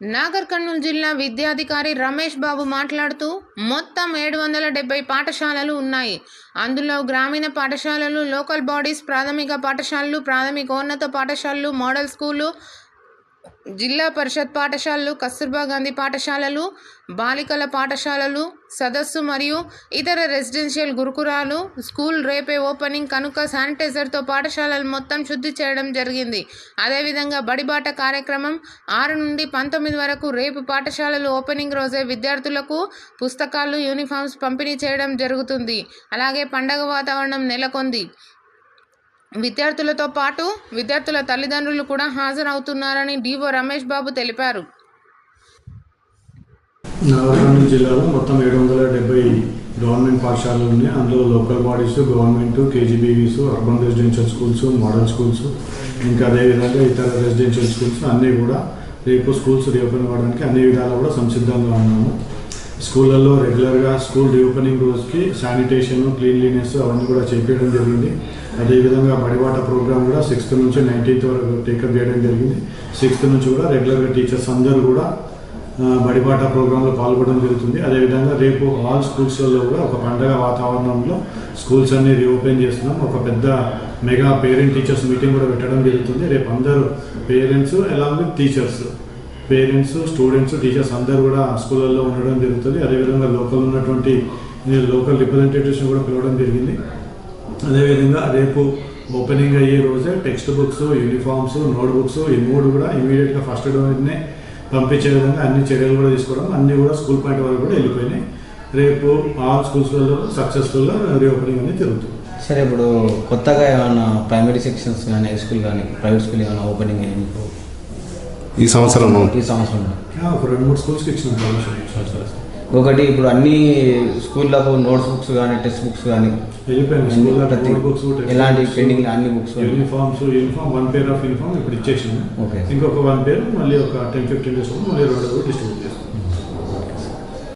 నాగర్ కర్నూలు జిల్లా విద్యాధికారి రమేష్ బాబు మాట్లాడుతూ మొత్తం 770 పాఠశాలలు ఉన్నాయి. అందులో గ్రామీణ పాఠశాలలు, లోకల్ బాడీస్, ప్రాథమిక పాఠశాలలు, ప్రాథమికోన్నత పాఠశాలలు, మోడల్ స్కూలు, జిల్లా పరిషత్ పాఠశాలలు, కస్తూర్బా గాంధీ పాఠశాలలు, బాలికల పాఠశాలలు, సదస్సు మరియు ఇతర రెసిడెన్షియల్ గురుకులాలు స్కూల్ రేపే ఓపెనింగ్ కనుక శానిటైజర్తో పాఠశాలలు మొత్తం శుద్ధి చేయడం జరిగింది. అదేవిధంగా బడిబాట కార్యక్రమం 6 నుండి 19 వరకు రేపు పాఠశాలలు ఓపెనింగ్ రోజే విద్యార్థులకు పుస్తకాలు, యూనిఫామ్స్ పంపిణీ చేయడం జరుగుతుంది. అలాగే పండగ వాతావరణం నెలకొంది. విద్యార్థులతో పాటు విద్యార్థుల తల్లిదండ్రులు కూడా హాజరవుతున్నారని డిఓ రమేష్ బాబు తెలిపారు. నాగర్ కర్నూలు జిల్లాలో మొత్తం 770 గవర్నమెంట్ పాఠశాలలు ఉన్నాయి. అందులో local bodies, government, KGBVs, urban residential schools, model schools, ఇంకా అదేవిధంగా ఇతర రెసిడెన్షియల్ స్కూల్స్ అన్నీ కూడా రేపు స్కూల్స్ రీఓపెన్ అవ్వడానికి అన్ని విధాలు కూడా సంసిద్ధంగా ఉన్నాము. స్కూళ్ళల్లో రెగ్యులర్గా స్కూల్ రీఓపెనింగ్ రోజుకి శానిటేషన్, క్లీన్లీనెస్ అవన్నీ కూడా చేపించడం జరిగింది. అదేవిధంగా బడిబాట ప్రోగ్రామ్ కూడా 6th నుంచి 19th వరకు టేకప్ చేయడం జరిగింది. 6th నుంచి కూడా రెగ్యులర్గా టీచర్స్ అందరూ కూడా బడిబాట ప్రోగ్రాంలో పాల్గొనడం జరుగుతుంది. అదేవిధంగా రేపు ఆల్ స్కూల్స్లలో కూడా ఒక పండగ వాతావరణంలో స్కూల్స్ అన్ని రీఓపెన్ చేస్తున్నాం. ఒక పెద్ద మెగా పేరెంట్ టీచర్స్ మీటింగ్ కూడా పెట్టడం జరుగుతుంది. రేపు అందరూ parents along with teachers, parents, students, teachers అందరూ కూడా స్కూళ్ళల్లో ఉండడం జరుగుతుంది. అదేవిధంగా లోకల్ ఉన్నటువంటి లోకల్ రిప్రజెంటేటివ్స్ని కూడా పిలవడం జరిగింది. అదేవిధంగా రేపు ఓపెనింగ్ అయ్యే రోజే text books, uniforms, note books ఈ 3 కూడా ఇమీడియట్గా ఫస్ట్ డోనే పంపించే విధంగా అన్ని చర్యలు కూడా తీసుకోవడం, అన్నీ కూడా స్కూల్ పాయింట్ వరకు కూడా వెళ్ళిపోయినాయి. రేపు ఆల్ స్కూల్స్లలో సక్సెస్ఫుల్గా రీఓపెనింగ్ అనేది జరుగుతుంది. సరే, ఇప్పుడు కొత్తగా ఏమైనా ప్రైమరీ సెక్షన్స్ కానీ, హై స్కూల్ కానీ, ప్రైవేట్ స్కూల్ ఏమైనా ఓపెనింగ్ అయ్యింది ఈ సంవత్సరం? ఒక 2-3 స్కూల్స్కి ఇచ్చిన ఒకటి ఇప్పుడు అన్ని స్కూళ్ళకు నోట్స్ బుక్స్ కానీ, టెక్స్ట్ బుక్స్ కానీ ఎలాంటి పెండింగ్ అన్ని books, uniform 1 pair of uniform ఇప్పుడు ఇచ్చేసాము. ఇంకొక 1 pair మళ్ళీ ఒక 10-15 days మళ్ళీ 2 డిస్ట్రిబ్యూట్ చేస్తాం.